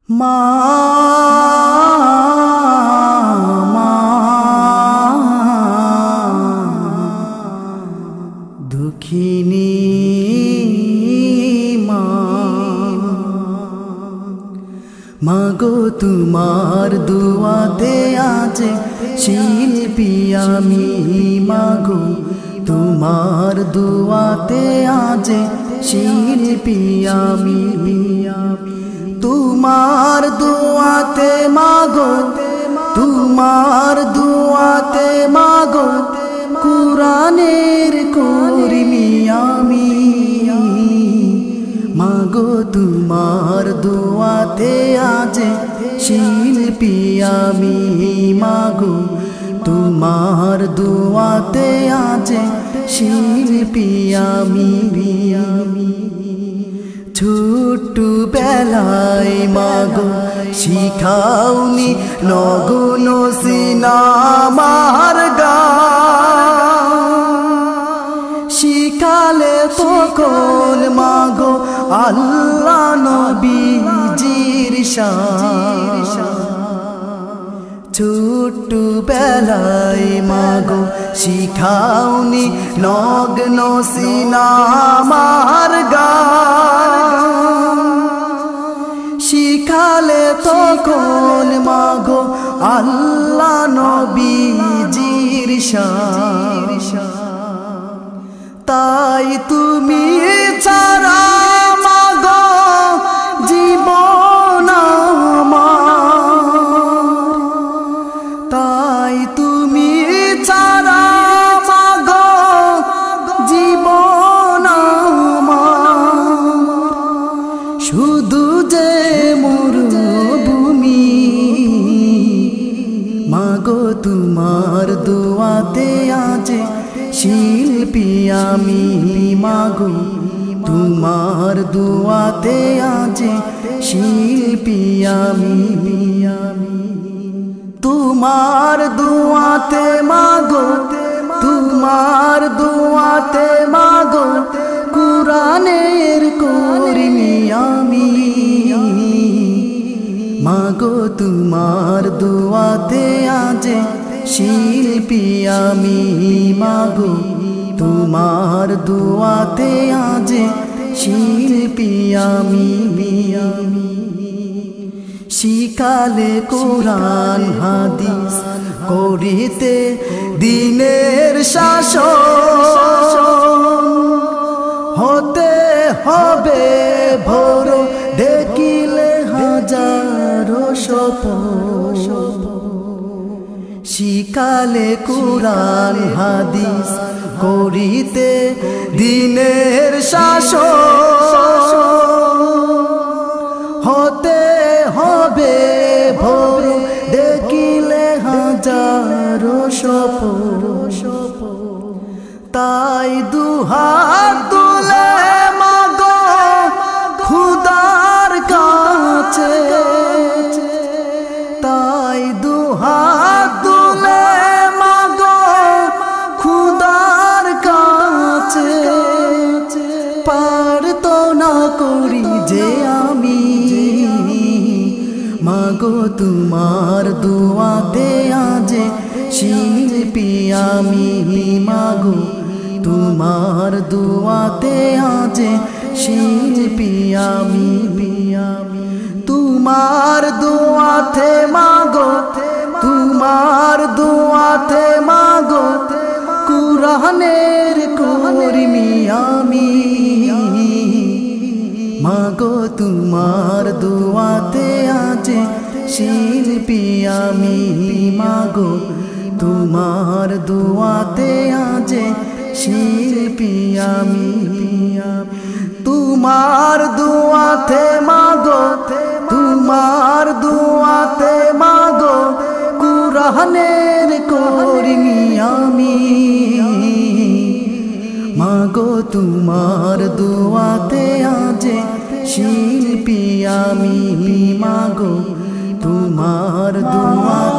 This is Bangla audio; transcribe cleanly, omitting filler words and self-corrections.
মা মা দুঃখিনী মা মাগো তোমার দুয়াতে আজ শিল্পী আমি মাগো তোমার দুয়াতে আজ শিল্পী আমি তোমার দুয়াতে মাগো তোমার দুয়াতে মাগো কুরআনের করিমি আমি মাগো তোমার দুয়াতে আজ শিল্পী আমি মাগো তোমার দুয়াতে আজ শিল্পী আমি ছোট্ট বেলায় মাগো শিখাওনি নগুন সিনামার গান শিখালে তখন মাগো আল্লাহ নবীজির শান ছোট্ট বেলায় মাগো শিখাওনি নগ্ন সিনামার গান শিখালে তখন মাগো আল্লাহ নবীজির শান তাই তুমি ছাড়া মাগো জীবন আমার তাই তুমি ছাড়া মাগো জীবন আমার শুধু যে মরুভূমি মাগো তোমার দুয়াতে আজ শিল্পী আমি মাগো তোমার দুয়াতে আজ শিল্পী আমি তোমার দুয়াতে মাগো তোমার দুয়াতে মাগো কুরআনের করিমি আমি মাগো তোমার দুয়াতে আজ শিল্পী আমি মাগো তোমার দুয়াতে আজ শিল্পী আমি শিখালে কোরআন হাদিস করিতে দিনের শাসন হতে হবে ভোর দেখিলে হাজারো স্বপ্ন শিখালে কোরআন হাদিস করিতে দিনের শাসন হতে হবে ভোর দেখিলে হাজারো স্বপ্ন তাই দুহাত তুলে মাগো খুদার কাছে তাই দুহাত তুলে মাগো খুদার কাছে পারতো না করি যে আমি মাগো তোমার দুয়াতে আজ শিল্পী আমি মাগো তোমার দুয়াতে আজ শিল্পী আমি তোমার দুয়াতে মাগো তোমার দুয়াতে মাগো কুরআনের করিমি আমি মাগো তোমার দুয়াতে আজ শিল্পী আমি মাগো তোমার দুয়াতে আজ শিল্পী আমি তোমার দুয়াতে মাগো তোমার দুয়াতে মাগো কুরআনের করিমি আমি মাগো তোমার দুয়াতে আজ শিল্পী আমি মাগো তোমার দুয়াতে